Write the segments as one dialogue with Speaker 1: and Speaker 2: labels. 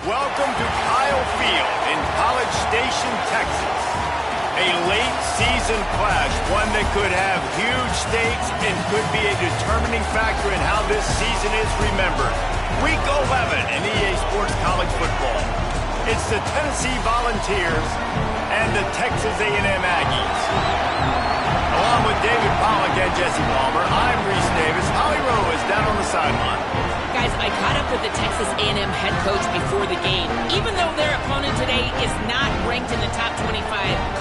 Speaker 1: Welcome to Kyle Field in College Station, Texas. A late season clash, one that could have huge stakes and could be a determining factor in how this season is remembered. Week 11 in EA Sports College Football. It's the Tennessee Volunteers and the Texas A&M Aggies. Along with David Pollack and Jesse Palmer, I'm Reese Davis. Holly Rowe is down on the sideline.
Speaker 2: Guys, I caught up with the Texas A&M head coach before the game. Even though their opponent today is not ranked in the top 25,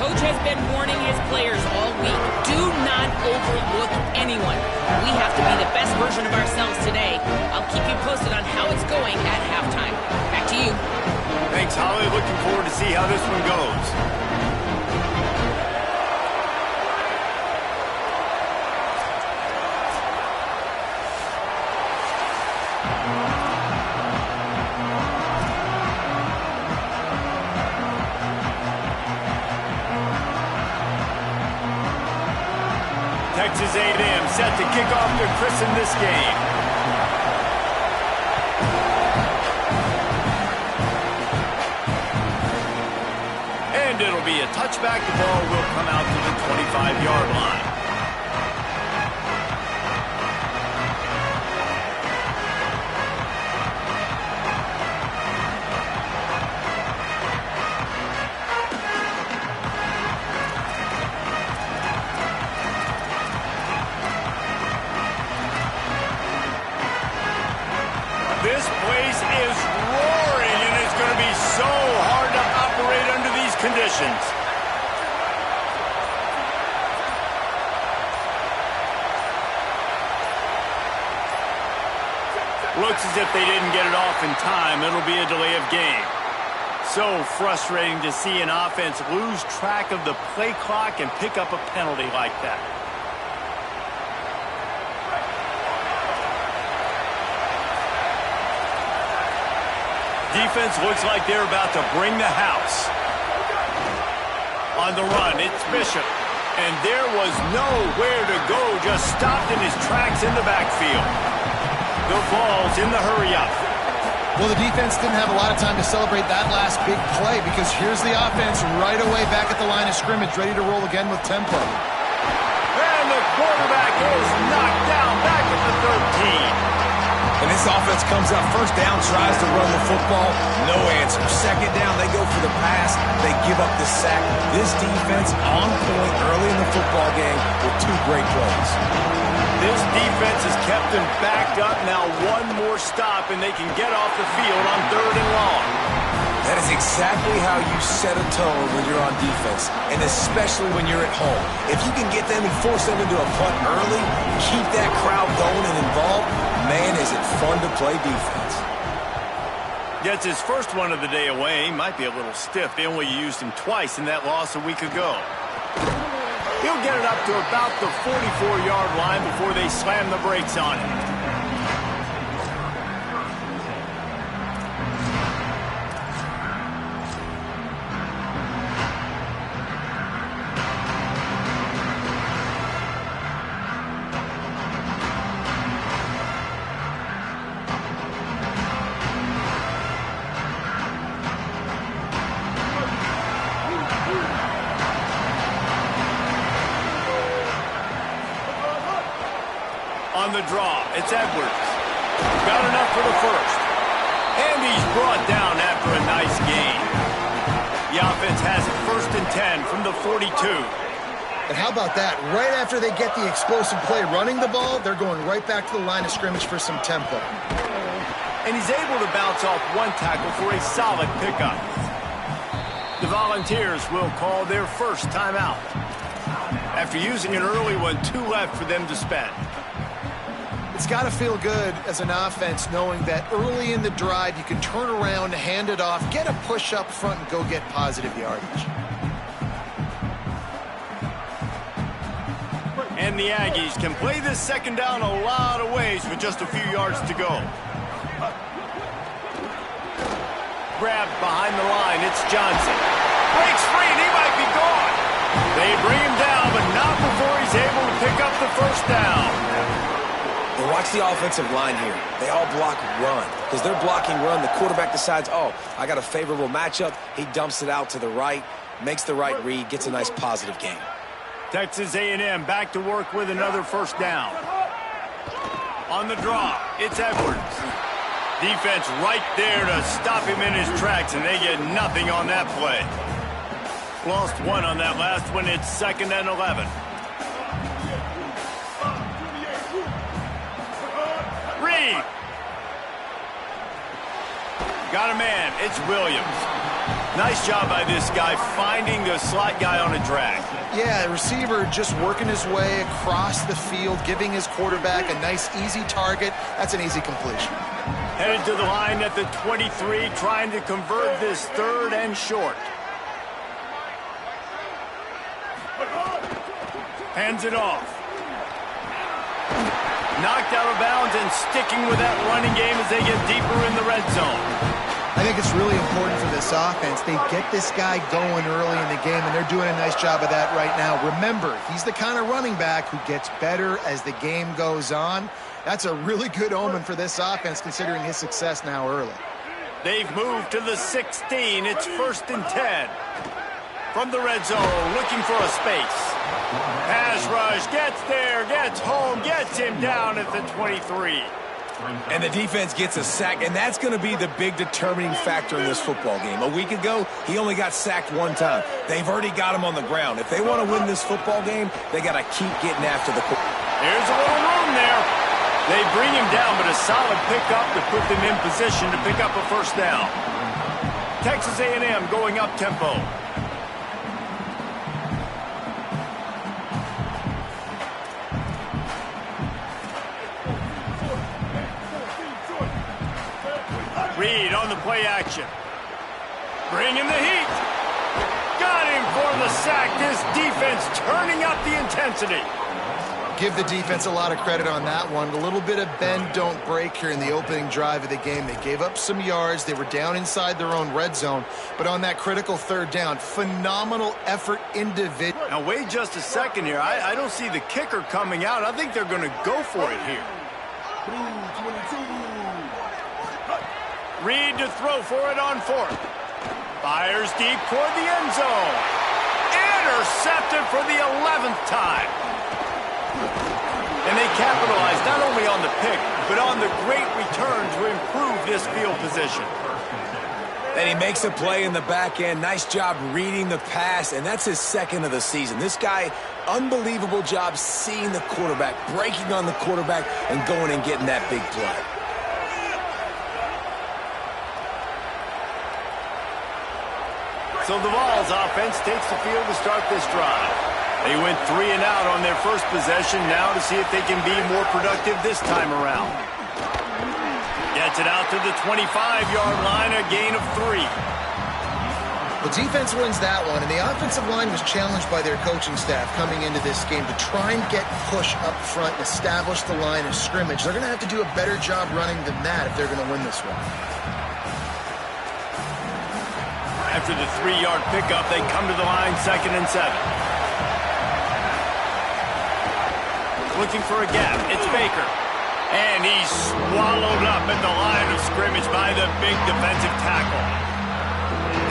Speaker 2: Coach has been warning his players all week. Do not overlook anyone. We have to be the best version of ourselves today. I'll keep you posted on how it's going at halftime. Back to you.
Speaker 1: Thanks, Holly. Looking forward to see how this one goes. Texas A&M set to kick off to christen this game. And it'll be a touchback. The ball will come out to the 25-yard line. This place is roaring, and it's going to be so hard to operate under these conditions. Looks as if they didn't get it off in time. It'll be a delay of game. So frustrating to see an offense lose track of the play clock and pick up a penalty like that. Defense looks like they're about to bring the house. On the run, it's Bishop. And there was nowhere to go, just stopped in his tracks in the backfield. The ball's in the hurry-up.
Speaker 3: Well, the defense didn't have a lot of time to celebrate that last big play because here's the offense right away back at the line of scrimmage, ready to roll again with tempo.
Speaker 1: And the quarterback is knocked down back at the 13.
Speaker 4: And this offense comes up first down, tries to run the football, no answer. Second down, they go for the pass, they give up the sack. This defense on point early in the football game with two great plays.
Speaker 1: This defense has kept them backed up. Now one more stop, and they can get off the field on 3rd and long.
Speaker 4: That is exactly how you set a tone when you're on defense, and especially when you're at home. If you can get them and force them into a punt early, keep that crowd going and involved, man, is it fun to play defense.
Speaker 1: Gets his first one of the day away. He might be a little stiff. They only used him twice in that loss a week ago. He'll get it up to about the 44-yard line before they slam the brakes on him. On the draw, it's Edwards. Got enough for the first. And he's brought down after a nice gain. The offense has it 1st and 10 from the 42.
Speaker 3: And how about that? Right after they get the explosive play running the ball, they're going right back to the line of scrimmage for some tempo.
Speaker 1: And he's able to bounce off one tackle for a solid pickup. The Volunteers will call their first timeout. After using an early one, 2 left for them to spend.
Speaker 3: It's got to feel good as an offense knowing that early in the drive you can turn around, hand it off, get a push up front, and go get positive yardage.
Speaker 1: And the Aggies can play this second down a lot of ways with just a few yards to go. Grabbed behind the line, it's Johnson. Breaks free, and he might be gone. They bring him down, but not before he's able to pick up the first down.
Speaker 4: And watch the offensive line here. They all block run. because they're blocking run. The quarterback decides, oh, I got a favorable matchup. He dumps it out to the right, makes the right read, gets a nice positive gain.
Speaker 1: Texas A&M back to work with another first down. On the draw, it's Edwards. Defense right there to stop him in his tracks, and they get nothing on that play. Lost one on that last one. It's 2nd and 11. Reed. Got a man. It's Williams. Nice job by this guy finding the slot guy on a drag.
Speaker 3: Yeah, the receiver just working his way across the field, giving his quarterback a nice, easy target. That's an easy completion.
Speaker 1: Headed to the line at the 23, trying to convert this 3rd and short. Hands it off. Knocked out of bounds and sticking with that running game as they get deeper in the red zone.
Speaker 3: I think it's really important for this offense. They get this guy going early in the game, and they're doing a nice job of that right now. Remember, he's the kind of running back who gets better as the game goes on. That's a really good omen for this offense, considering his success now early.
Speaker 1: They've moved to the 16. It's 1st and 10. From the red zone, looking for a space. Pass rush, gets there, gets home, gets him down at the 23.
Speaker 4: And the defense gets a sack, and that's going to be the big determining factor in this football game. A week ago, he only got sacked 1 time. They've already got him on the ground. If they want to win this football game, they got to keep getting after the quarterback.
Speaker 1: Here's a little room there. They bring him down, but a solid pickup to put them in position to pick up a first down. Texas A&M going up tempo. Reed on the play action. Bring him the heat. Got him for the sack. This defense turning up the intensity.
Speaker 3: Give the defense a lot of credit on that one. A little bit of bend, don't break here in the opening drive of the game. They gave up some yards. They were down inside their own red zone. But on that critical 3rd down, phenomenal effort individual.
Speaker 1: Now, wait just a second here. I don't see the kicker coming out. I think they're going to go for it here. Reed to throw for it on 4th. Fires deep toward the end zone. Intercepted for the 11th time. And they capitalize not only on the pick, but on the great return to improve this field position.
Speaker 4: And he makes a play in the back end. Nice job reading the pass, and that's his 2nd of the season. This guy, unbelievable job seeing the quarterback, breaking on the quarterback, and going and getting that big play.
Speaker 1: So the Vols offense takes the field to start this drive. They went 3 and out on their first possession, now to see if they can be more productive this time around. Gets it out to the 25-yard line, a gain of 3.
Speaker 3: The defense wins that one, and the offensive line was challenged by their coaching staff coming into this game to try and get push up front and establish the line of scrimmage. They're going to have to do a better job running than that if they're going to win this one.
Speaker 1: After the 3-yard pickup, they come to the line 2nd and 7. Looking for a gap. It's Baker. And he's swallowed up at the line of scrimmage by the big defensive tackle.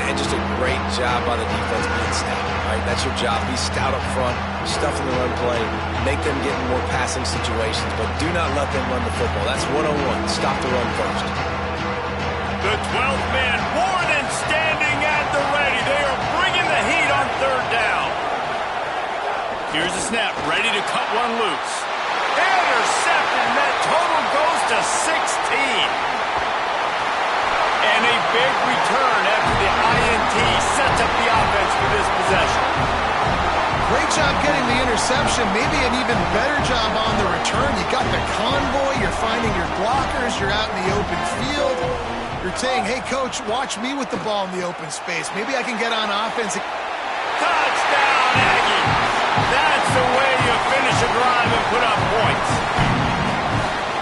Speaker 4: And just a great job by the defense being stout, right? That's your job. Be stout up front, stuff in the run play, make them get in more passing situations, but do not let them run the football. That's 101. Stop the run first.
Speaker 1: The 12th man, Warden, standing at the ready. They are bringing the heat on 3rd down. Here's a snap, ready to cut one loose. Intercepted, and that total goes to 16. And a big return after the INT sets up the offense for this possession.
Speaker 3: Great job getting the interception, maybe an even better job on the return. You got the convoy, you're finding your blockers, you're out in the open field. You're saying, hey, coach, watch me with the ball in the open space. Maybe I can get on offense.
Speaker 1: Touchdown, Aggie. That's the way you finish a drive and put up points.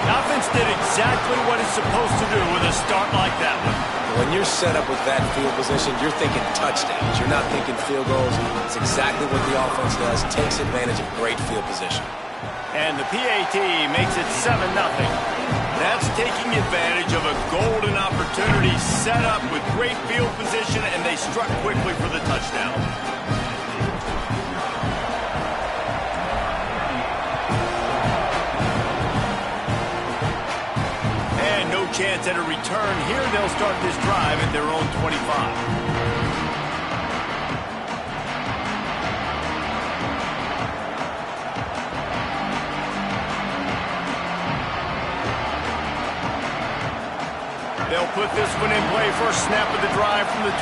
Speaker 1: The offense did exactly what it's supposed to do with a start like that one.
Speaker 4: When you're set up with that field position, you're thinking touchdowns. You're not thinking field goals. It's exactly what the offense does. Takes advantage of great field position.
Speaker 1: And the PAT makes it 7-0. That's taking advantage of a goal opportunity set up with great field position, and they struck quickly for the touchdown. And no chance at a return here. They'll start this drive at their own 25. They'll put this one in play. First snap of the drive from the 25.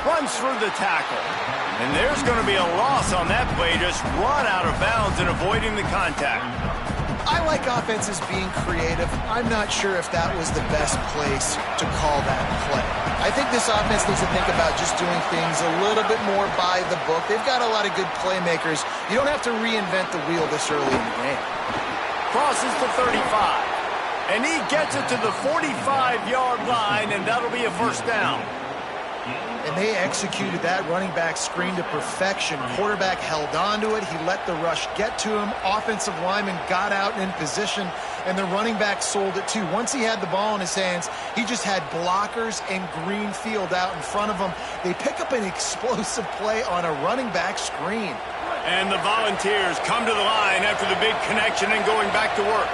Speaker 1: Runs through the tackle. And there's going to be a loss on that play. Just run out of bounds and avoiding the contact.
Speaker 3: I like offenses being creative. I'm not sure if that was the best place to call that play. I think this offense needs to think about just doing things a little bit more by the book. They've got a lot of good playmakers. You don't have to reinvent the wheel this early in the game.
Speaker 1: Crosses the 35. And he gets it to the 45-yard line, and that'll be a first down.
Speaker 3: And they executed that running back screen to perfection. Quarterback held on to it. He let the rush get to him. Offensive lineman got out and in position, and the running back sold it too. Once he had the ball in his hands, he just had blockers and green field out in front of him. They pick up an explosive play on a running back screen.
Speaker 1: And the Volunteers come to the line after the big connection and going back to work.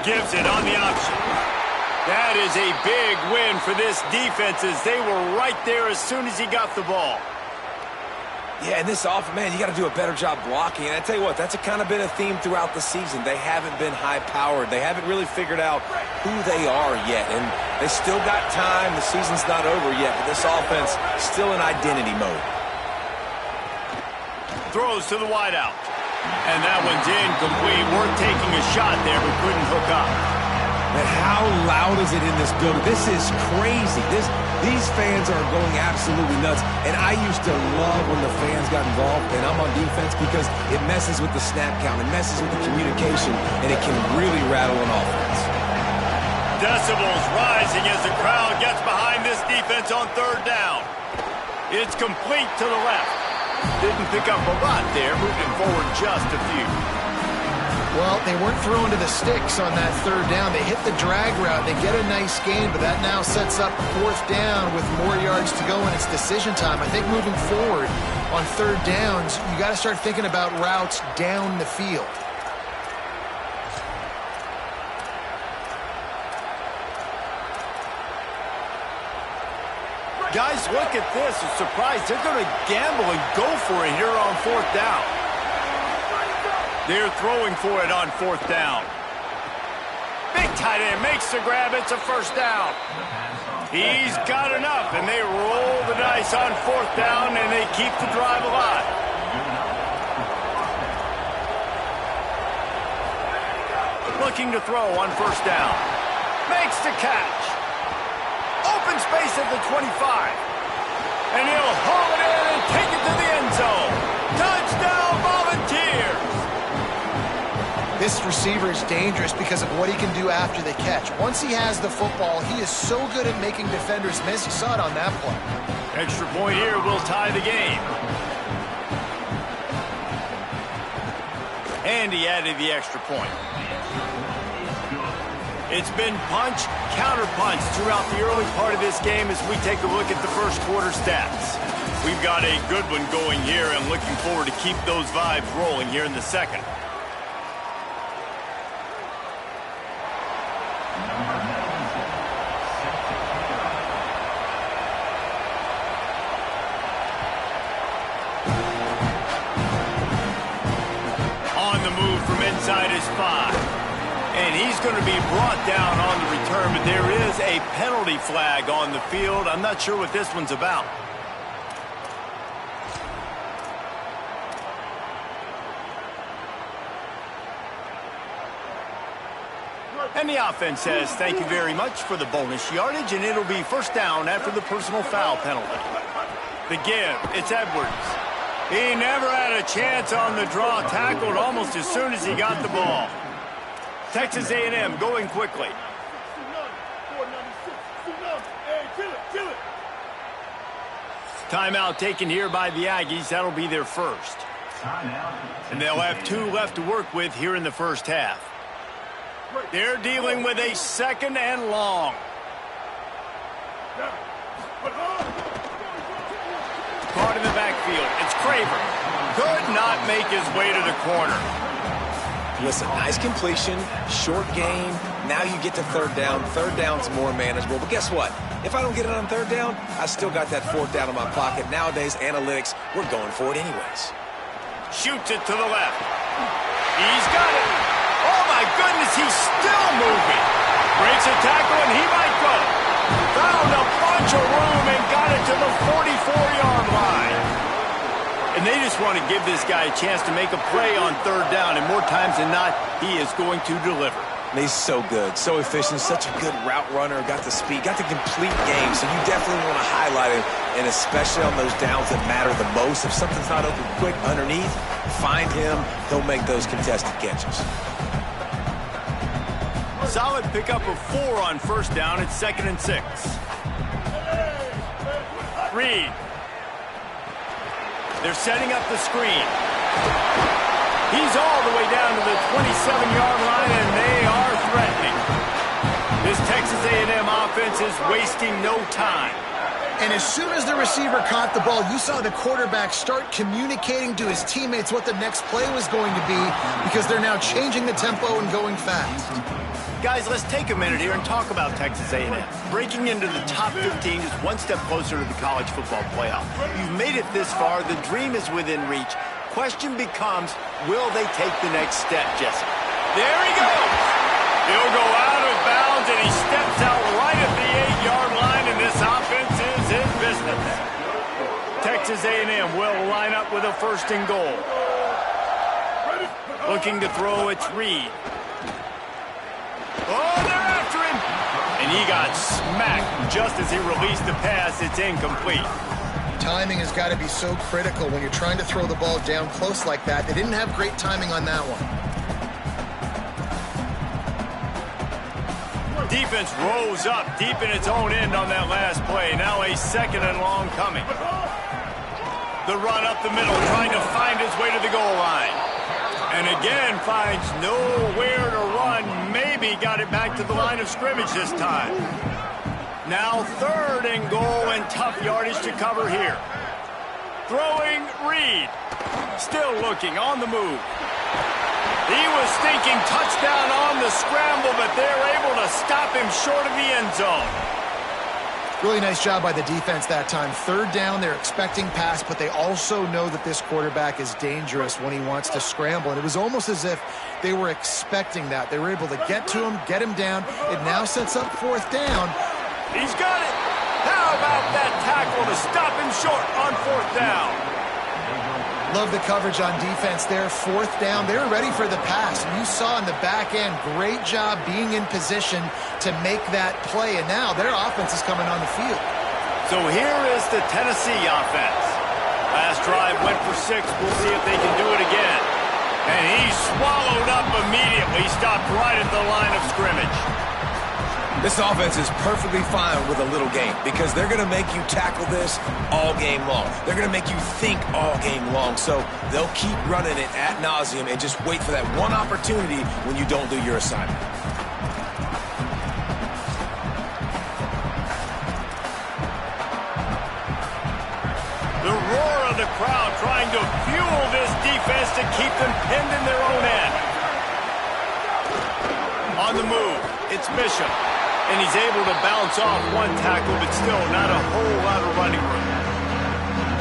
Speaker 1: Gives it on the option. That is a big win for this defense as they were right there as soon as he got the ball.
Speaker 4: Yeah, and this offense, man, you got to do a better job blocking. And I tell you what, that's kind of been a theme throughout the season. They haven't been high-powered. They haven't really figured out who they are yet. And they still got time. The season's not over yet, but this offense still in identity mode.
Speaker 1: Throws to the wideout. And that one's incomplete. Worth taking a shot there, but couldn't hook up.
Speaker 4: Man, how loud is it in this building? This is crazy. These fans are going absolutely nuts. And I used to love when the fans got involved, and I'm on defense, because it messes with the snap count. It messes with the communication, and it can really rattle an offense.
Speaker 1: Decibels rising as the crowd gets behind this defense on third down. It's complete to the left. Didn't pick up a lot there, moving forward just a few.
Speaker 3: Well, they weren't throwing to the sticks on that third down. They hit the drag route. They get a nice gain, but that now sets up fourth down with more yards to go, and it's decision time. I think moving forward on third downs, you got to start thinking about routes down the field.
Speaker 1: Guys, look at this. I'm surprised they're going to gamble and go for it here on fourth down. They're throwing for it on fourth down. Big tight end makes the grab. It's a first down. He's got enough, and they roll the dice on fourth down, and they keep the drive alive. Looking to throw on first down. Makes the catch. Open space at the 25. And he'll haul it in and take it to the end zone. Touchdown, Volunteers!
Speaker 3: This receiver is dangerous because of what he can do after the catch. Once he has the football, he is so good at making defenders miss. You saw it on that play.
Speaker 1: Extra point here will tie the game. And he added the extra point. It's been punch, counter-punch throughout the early part of this game as we take a look at the first quarter stats. We've got a good one going here and looking forward to keep those vibes rolling here in the second. On the move from inside his 5. And he's going to be brought down on the return, but there is a penalty flag on the field. I'm not sure what this one's about. And the offense says thank you very much for the bonus yardage, and it'll be first down after the personal foul penalty. The give, it's Edwards. He never had a chance on the draw, tackled almost as soon as he got the ball. Texas A&M going quickly. Timeout taken here by the Aggies. That'll be their first. And they'll have 2 left to work with here in the first half. They're dealing with a 2nd and long. Caught in the backfield. It's Craver. Could not make his way to the corner.
Speaker 4: Listen, nice completion, short gain. Now you get to 3rd down. 3rd down's more manageable. But guess what? If I don't get it on 3rd down, I still got that 4th down in my pocket. Nowadays, analytics, we're going for it anyways.
Speaker 1: Shoots it to the left. He's got it. Oh, my goodness, he's still moving. Breaks a tackle, and he might go. Found a bunch of room and got it to the 44-yard line. And they just want to give this guy a chance to make a play on 3rd down, and more times than not, he is going to deliver.
Speaker 4: And he's so good, so efficient, such a good route runner, got the speed, got the complete game, so you definitely want to highlight him, and especially on those downs that matter the most. If something's not open quick underneath, find him, he'll make those contested catches.
Speaker 1: Solid pickup of 4 on 1st down. It's 2nd and 6. Reed. They're setting up the screen. He's all the way down to the 27-yard line, and they are threatening. This Texas A&M offense is wasting no time.
Speaker 3: And as soon as the receiver caught the ball, you saw the quarterback start communicating to his teammates what the next play was going to be, because they're now changing the tempo and going fast.
Speaker 1: Guys, let's take a minute here and talk about Texas A&M. Breaking into the top 15 is one step closer to the college football playoff. You've made it this far. The dream is within reach. Question becomes, will they take the next step, Jesse? There he goes. He'll go out of bounds, and he steps out right at the 8-yard line, and this offense is in business. Texas A&M will line up with a 1st and goal. Looking to throw, it's Reed. Oh, they're after him. And he got smacked just as he released the pass. It's incomplete.
Speaker 3: Timing has got to be so critical when you're trying to throw the ball down close like that. They didn't have great timing on that one.
Speaker 1: Defense rose up deep in its own end on that last play. Now a 2nd and long coming. The run up the middle, trying to find his way to the goal line. And again, finds nowhere to run. Maybe got it back to the line of scrimmage this time. Now 3rd and goal, and tough yardage to cover here. Throwing Reed. Still looking, on the move. He was thinking touchdown on the scramble, but they're able to stop him short of the end zone.
Speaker 3: Really nice job by the defense that time. 3rd down, they're expecting pass, but they also know that this quarterback is dangerous when he wants to scramble. And it was almost as if they were expecting that. They were able to get to him, get him down. It now sets up 4th down.
Speaker 1: He's got it. How about that tackle to stop him short on 4th down?
Speaker 3: Love the coverage on defense there. 4th down, they were ready for the pass. You saw in the back end, great job being in position to make that play. And now their offense is coming on the field.
Speaker 1: So here is the Tennessee offense. Last drive went for 6. We'll see if they can do it again. And he swallowed up immediately, stopped right at the line of scrimmage.
Speaker 4: This offense is perfectly fine with a little game because they're going to make you tackle this all game long. They're going to make you think all game long. So they'll keep running it ad nauseum and just wait for that one opportunity when you don't do your assignment.
Speaker 1: The roar of the crowd trying to fuel this defense to keep them pinned in their own end. On the move, it's Bishop. And he's able to bounce off one tackle, but still not a whole lot of running room.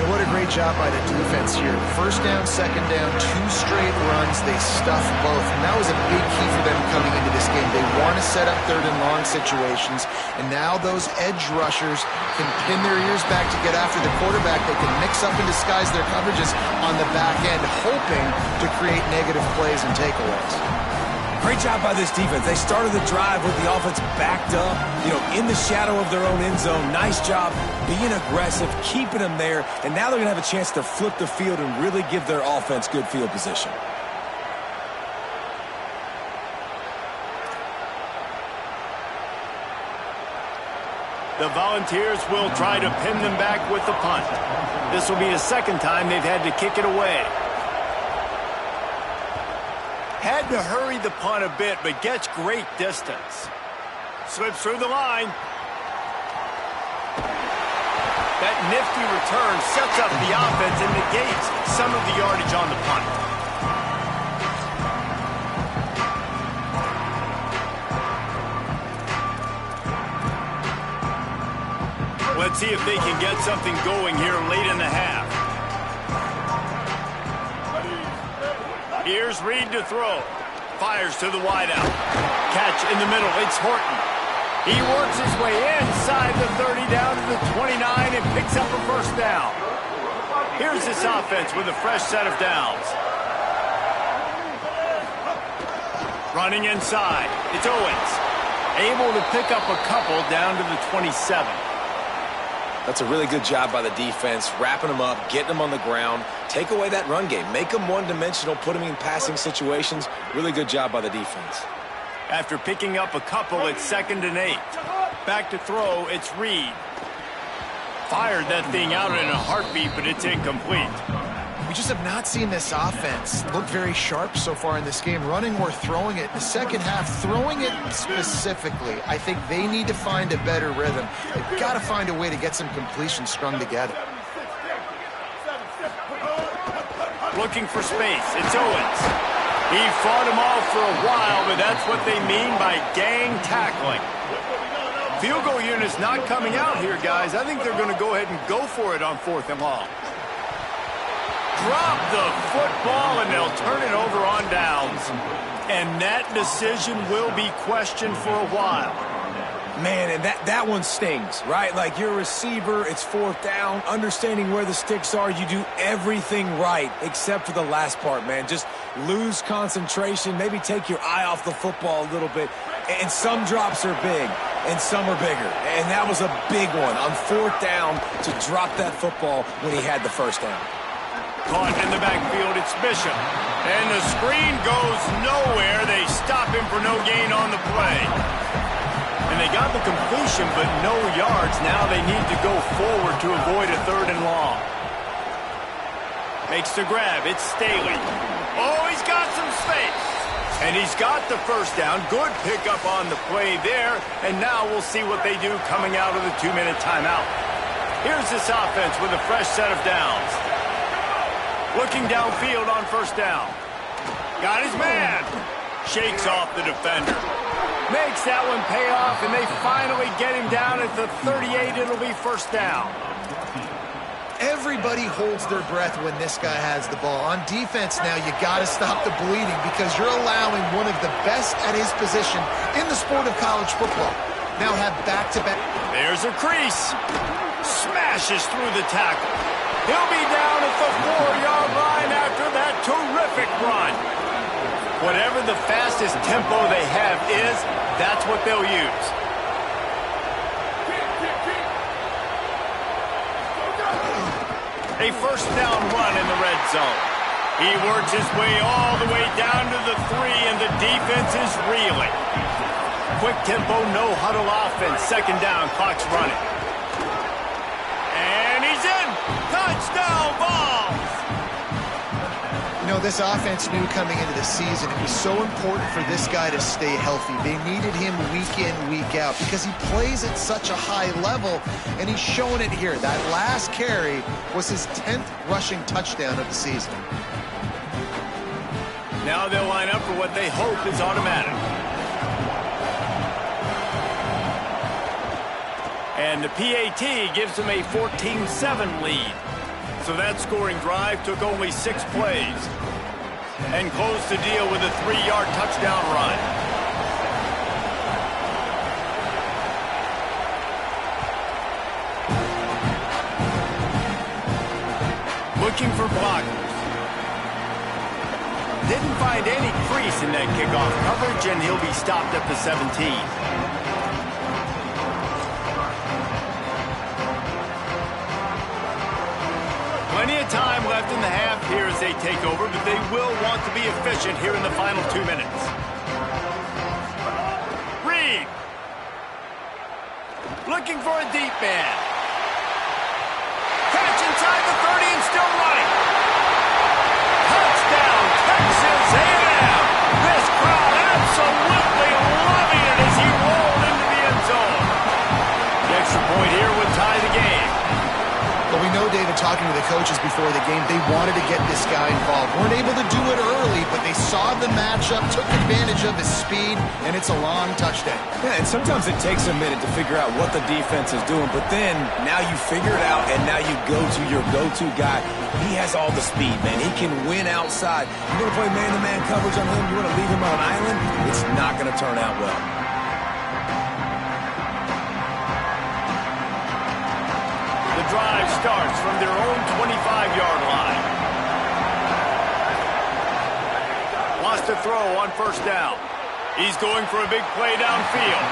Speaker 3: And what a great job by the defense here. 1st down, 2nd down, 2 straight runs. They stuffed both. And that was a big key for them coming into this game. They want to set up 3rd and long situations. And now those edge rushers can pin their ears back to get after the quarterback. They can mix up and disguise their coverages on the back end, hoping to create negative plays and takeaways.
Speaker 4: Great job by this defense. They started the drive with the offense backed up, in the shadow of their own end zone. Nice job being aggressive, keeping them there, and now they're going to have a chance to flip the field and really give their offense good field position.
Speaker 1: The Volunteers will try to pin them back with the punt. This will be the second time they've had to kick it away. Had to hurry the punt a bit, but gets great distance. Slips through the line. That nifty return sets up the offense and negates some of the yardage on the punt. Let's see if they can get something going here late in the half. Here's Reed to throw. Fires to the wideout. Catch in the middle. It's Horton. He works his way inside the 30 down to the 29 and picks up a first down. Here's this offense with a fresh set of downs. Running inside. It's Owens. Able to pick up a couple down to the 27.
Speaker 4: That's a really good job by the defense, wrapping them up, getting them on the ground. Take away that run game. Make them one-dimensional, put them in passing situations. Really good job by the defense.
Speaker 1: After picking up a couple, it's 2nd and 8. Back to throw, it's Reed. Fired that thing out in a heartbeat, but it's incomplete.
Speaker 3: We just have not seen this offense look very sharp so far in this game, running or throwing it. In the second half, throwing it specifically, I think they need to find a better rhythm. They've got to find a way to get some completions strung together.
Speaker 1: Looking for space, it's Owens. He fought him off for a while, but that's what they mean by gang tackling. Field goal unit's not coming out here, guys. I think they're going to go ahead and go for it on 4th and long. Drop the football, and they'll turn it over on downs. And that decision will be questioned for a while.
Speaker 4: Man, and that one stings, right? Like, you're a receiver, it's 4th down, understanding where the sticks are, you do everything right except for the last part, man. Just lose concentration, maybe take your eye off the football a little bit. And some drops are big, and some are bigger. And that was a big one on 4th down to drop that football when he had the first down.
Speaker 1: Caught in the backfield, it's Bishop. And the screen goes nowhere. They stop him for no gain on the play. And they got the completion, but no yards. Now they need to go forward to avoid a 3rd and long. Makes the grab. It's Staley. Oh, he's got some space. And he's got the first down. Good pickup on the play there. And now we'll see what they do coming out of the 2-minute timeout. Here's this offense with a fresh set of downs. Looking downfield on 1st down. Got his man. Shakes off the defender. Makes that one pay off, and they finally get him down at the 38. It'll be 1st down.
Speaker 3: Everybody holds their breath when this guy has the ball. On defense now, you got to stop the bleeding because you're allowing one of the best at his position in the sport of college football. Now have back-to-back.
Speaker 1: There's a crease. Smashes through the tackle. He'll be down at the 4-yard line after that terrific run. Whatever the fastest tempo they have is, that's what they'll use. A 1st down run in the red zone. He works his way all the way down to the 3, and the defense is reeling. Quick tempo, no huddle offense. 2nd down, clock's running. And he's in. Touchdown, Vols!
Speaker 3: You know, this offense knew coming into the season it was so important for this guy to stay healthy. They needed him week in, week out because he plays at such a high level, and he's showing it here. That last carry was his 10th rushing touchdown of the season.
Speaker 1: Now they'll line up for what they hope is automatic. And the PAT gives them a 14-7 lead. So that scoring drive took only 6 plays and closed the deal with a 3-yard touchdown run. Looking for blockers. Didn't find any crease in that kickoff coverage, and he'll be stopped at the 17. Plenty of time left in the half here as they take over, but they will want to be efficient here in the final 2 minutes. Reed. looking for a deep man. Catch inside the 30 and still running. Touchdown, Texas A&M. This crowd absolutely loving it as he rolled into the end zone. The extra point here would tie the game.
Speaker 3: Well, we know, David, talking to the coaches before the game, they wanted to get this guy involved. Weren't able to do it early, but they saw the matchup, took advantage of his speed, and it's a long touchdown.
Speaker 4: Yeah, and sometimes it takes a minute to figure out what the defense is doing, but then now you figure it out, and now you go to your go-to guy. He has all the speed, man. He can win outside. You're going to play man-to-man coverage on him, you want to leave him on an island, it's not going to turn out well.
Speaker 1: The drive starts from their own 25-yard line. Wants to throw on first down. He's going for a big play downfield.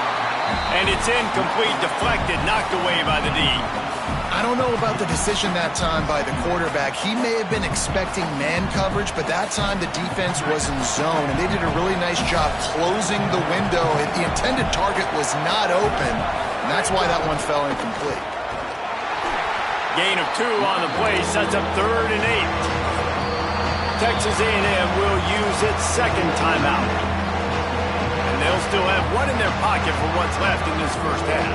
Speaker 1: And it's incomplete, deflected, knocked away by the D.
Speaker 3: I don't know about the decision that time by the quarterback. He may have been expecting man coverage, but that time the defense was in zone, and they did a really nice job closing the window. The intended target was not open, and that's why that one fell incomplete.
Speaker 1: Gain of 2 on the play sets up 3rd and 8. Texas A&M will use its second timeout. And they'll still have one in their pocket for what's left in this first half.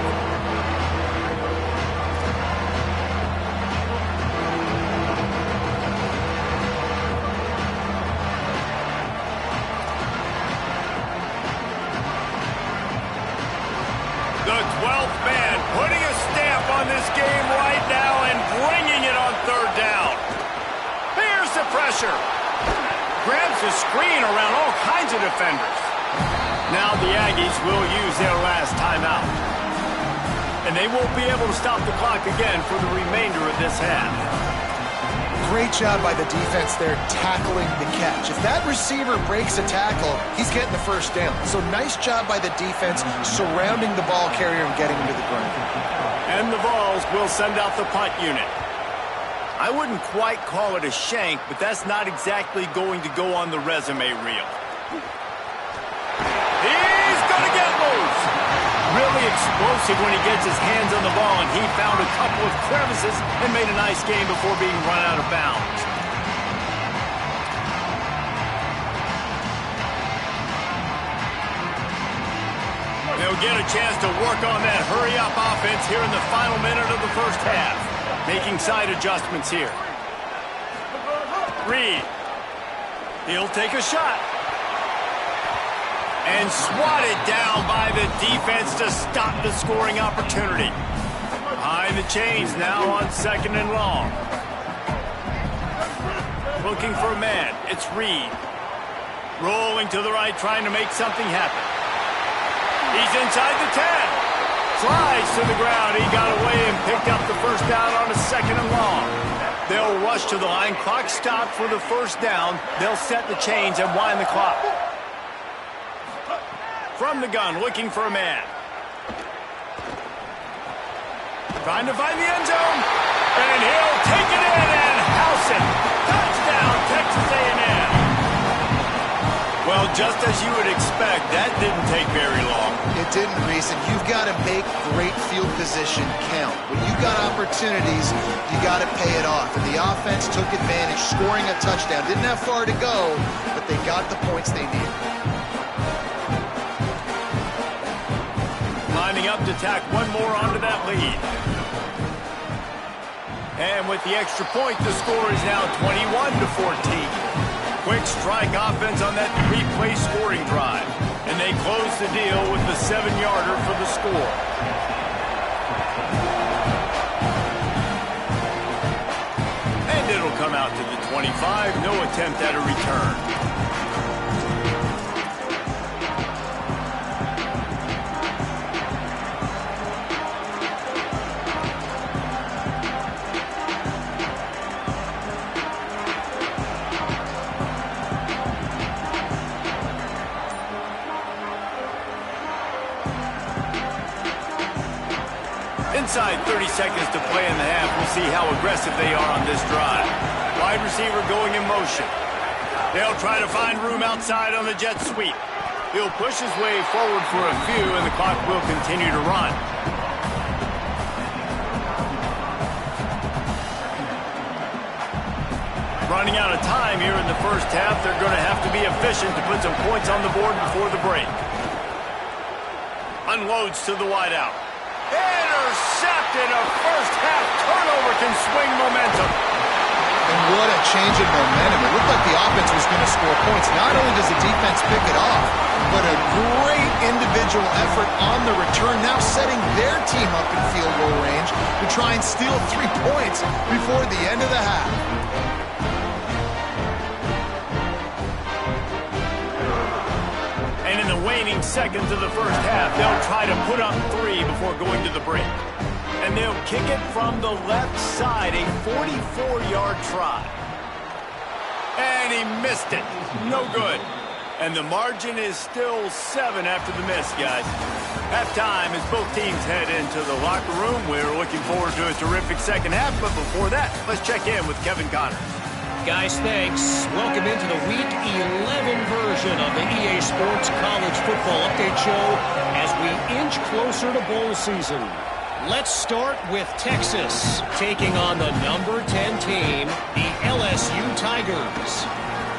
Speaker 1: The 12th man putting a stamp on this game right now and bringing it on 3rd down. Here's the pressure. Grabs the screen around all kinds of defenders. Now the Aggies will use their last timeout. And they won't be able to stop the clock again for the remainder of this half.
Speaker 3: Great job by the defense there tackling the catch. If that receiver breaks a tackle, he's getting the first down. So nice job by the defense surrounding the ball carrier and getting him to the ground.
Speaker 1: And the Vols will send out the punt unit. I wouldn't quite call it a shank, but that's not exactly going to go on the resume reel. He's going to get loose. Really explosive when he gets his hands on the ball, and he found a couple of crevices and made a nice game before being run out of bounds. They'll get a chance to work on that hurry-up offense here in the final minute of the first half. Making side adjustments here. Reed. He'll take a shot. And swatted down by the defense to stop the scoring opportunity. Behind the chains now on 2nd and long. Looking for a man. It's Reed. Rolling to the right, trying to make something happen. He's inside the 10. Slides to the ground. He got away and picked up the first down on a 2nd and long. They'll rush to the line. Clock stopped for the first down. They'll set the chains and wind the clock. From the gun, looking for a man. Trying to find the end zone. And he'll take it in and house it. Touchdown, Texas A&M. Well, just as you would expect, that didn't take very long.
Speaker 3: It didn't, Reese, and you've got to make great field position count. When you've got opportunities, you got to pay it off. And the offense took advantage, scoring a touchdown. Didn't have far to go, but they got the points they needed.
Speaker 1: Lining up to tack one more onto that lead. And with the extra point, the score is now 21-14. Quick strike offense on that 3-play scoring drive. And they close the deal with the 7-yarder for the score. And it'll come out to the 25. No attempt at a return. Inside 30 seconds to play in the half. We'll see how aggressive they are on this drive. Wide receiver going in motion. They'll try to find room outside on the jet sweep. He'll push his way forward for a few, and the clock will continue to run. Running out of time here in the first half. They're going to have to be efficient to put some points on the board before the break. Unloads to the wideout. Intercepted. A first half turnover can swing momentum.
Speaker 3: And what a change in momentum. It looked like the offense was going to score points. Not only does the defense pick it off, but a great individual effort on the return, now setting their team up in field goal range to try and steal 3 points before the end of the half.
Speaker 1: And in the waning seconds of the first half, they'll try to put up 3 before going to the break. And they'll kick it from the left side, a 44-yard try. And he missed it. No good. And the margin is still 7 after the miss, guys. Halftime as both teams head into the locker room. We're looking forward to a terrific second half, but before that, let's check in with Kevin Connors.
Speaker 5: Guys, thanks. Welcome into the Week 11 version of the EA Sports College Football Update Show as we inch closer to bowl season. Let's start with Texas, taking on the number 10 team, the LSU Tigers.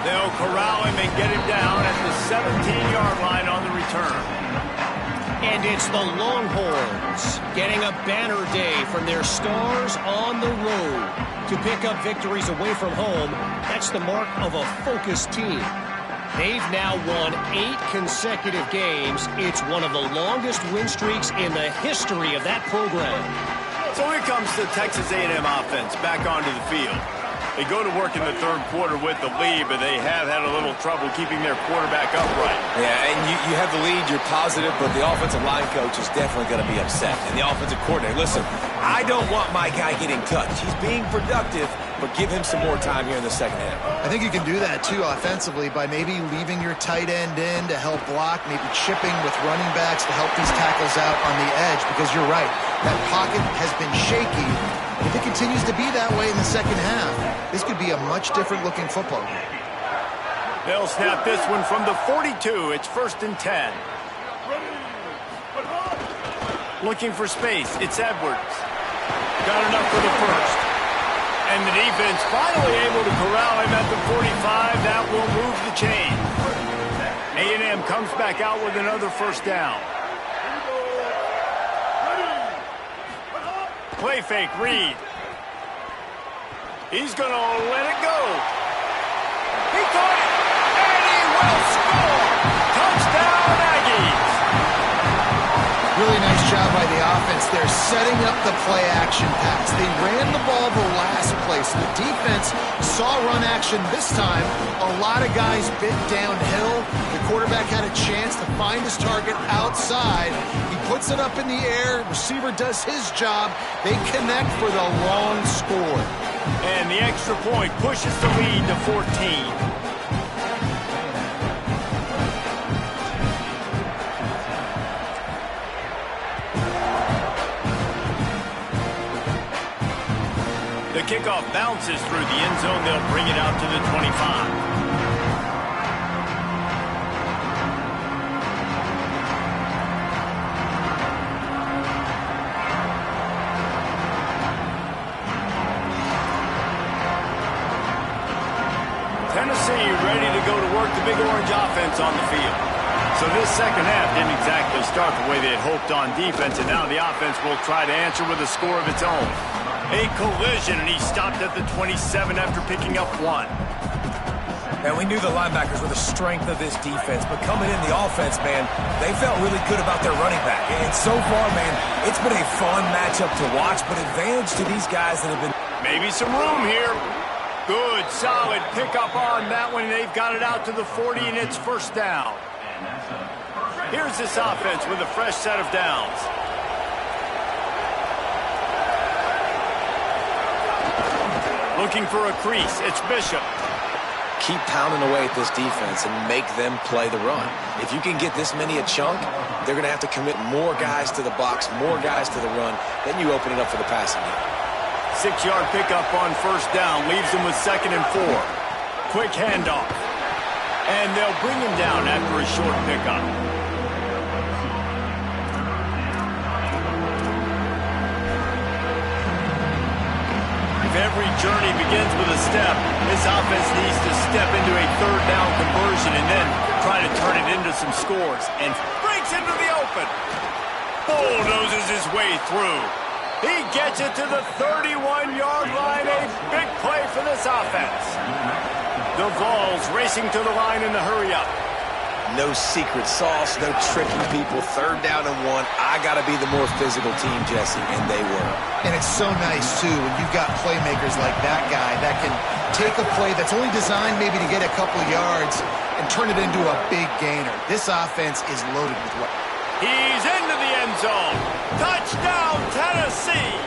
Speaker 1: They'll corral him and get him down at the 17-yard line on the return.
Speaker 5: And it's the Longhorns getting a banner day from their stars on the road. To pick up victories away from home, that's the mark of a focused team. They've now won 8 consecutive games. It's one of the longest win streaks in the history of that program.
Speaker 1: So here comes the Texas A&M offense back onto the field. They go to work in the third quarter with the lead, but they have had a little trouble keeping their quarterback upright.
Speaker 4: Yeah, and you have the lead, you're positive, but the offensive line coach is definitely going to be upset. And the offensive coordinator, listen, I don't want my guy getting touched. He's being productive, but give him some more time here in the second half.
Speaker 3: I think you can do that, too, offensively, by maybe leaving your tight end in to help block, maybe chipping with running backs to help these tackles out on the edge, because you're right, that pocket has been shaky. And if it continues to be that way in the second half, this could be a much different-looking football game.
Speaker 1: They'll snap this one from the 42. It's 1st and 10. Looking for space. It's Edwards. Got enough for the first. And the defense finally able to corral him at the 45. That will move the chain. A&M comes back out with another first down. Play fake, Reed. He's going to let it go. He caught it, and he will score. Touchdown, Aggies.
Speaker 3: Really nice job by the offense. They're setting up the play-action pass. They ran the ball the last play, so the defense saw run action this time. A lot of guys bit downhill. The quarterback had a chance to find his target outside. He puts it up in the air. Receiver does his job. They connect for the long score.
Speaker 1: And the extra point pushes the lead to 14. The kickoff bounces through the end zone. They'll bring it out to the 25. Tennessee ready to go to work the Big Orange offense on the field. So this second half didn't exactly start the way they had hoped on defense, and now the offense will try to answer with a score of its own. A collision, and he stopped at the 27 after picking up 1.
Speaker 4: And we knew the linebackers were the strength of this defense, but coming in the offense, man, they felt really good about their running back. And so far, man, it's been a fun matchup to watch, but advantage to these guys that have been...
Speaker 1: Maybe some room here. Good, solid pickup on that one. They've got it out to the 40, and it's first down. Here's this offense with a fresh set of downs. Looking for a crease. It's Bishop.
Speaker 4: Keep pounding away at this defense and make them play the run. If you can get this many a chunk, they're going to have to commit more guys to the box, more guys to the run. Then you open it up for the passing game.
Speaker 1: 6-yard pickup on first down. Leaves them with 2nd and 4. Quick handoff. And they'll bring him down after a short pickup. if every journey begins with a step, this offense needs to step into a third down conversion and then try to turn it into some scores. And breaks into the open. Bulldozes his way through. He gets it to the 31-yard line. A big play for this offense. The Vols racing to the line in the hurry-up.
Speaker 4: No secret sauce, no tricking people. Third down and 1. I got to be the more physical team, Jesse, and they were.
Speaker 3: And it's so nice, too, when you've got playmakers like that guy that can take a play that's only designed maybe to get a couple yards and turn it into a big gainer. This offense is loaded with what?
Speaker 1: He's into the end zone. Touchdown, Tennessee.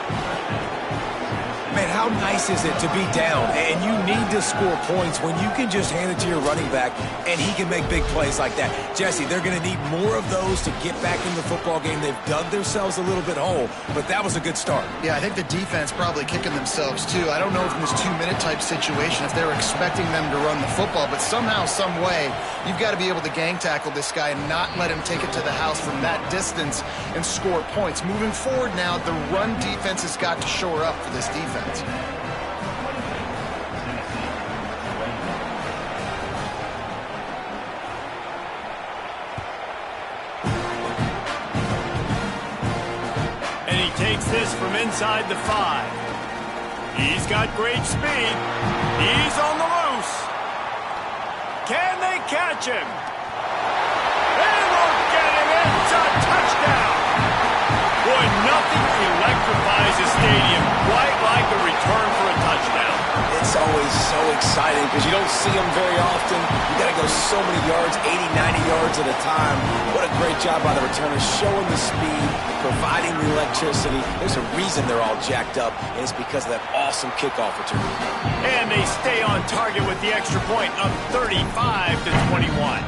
Speaker 4: Man, how nice is it to be down and you need to score points when you can just hand it to your running back and he can make big plays like that? Jesse, they're going to need more of those to get back in the football game. They've dug themselves a little bit hole, but that was a good start.
Speaker 3: Yeah, I think the defense probably kicking themselves, too. I don't know if in this 2-minute type situation, if they were expecting them to run the football, but somehow, some way, you've got to be able to gang tackle this guy and not let him take it to the house from that distance and score points. Moving forward now, the run defense has got to shore up for this defense.
Speaker 1: And he takes this from inside the 5. He's got great speed. He's on the loose. Can they catch him? They won't get him. It's a touchdown. Boy, nothing electrifies a stadium quite like a return for a touchdown.
Speaker 4: It's always so exciting because you don't see them very often. You got to go so many yards, 80, 90 yards at a time. What a great job by the returners, showing the speed, providing the electricity. There's a reason they're all jacked up, and it's because of that awesome kickoff return.
Speaker 1: And they stay on target with the extra point of 35-21.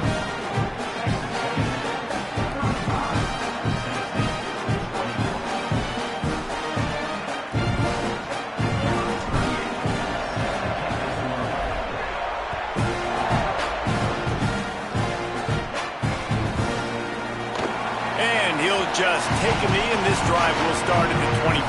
Speaker 1: Just take a knee, and this drive will start at the 25.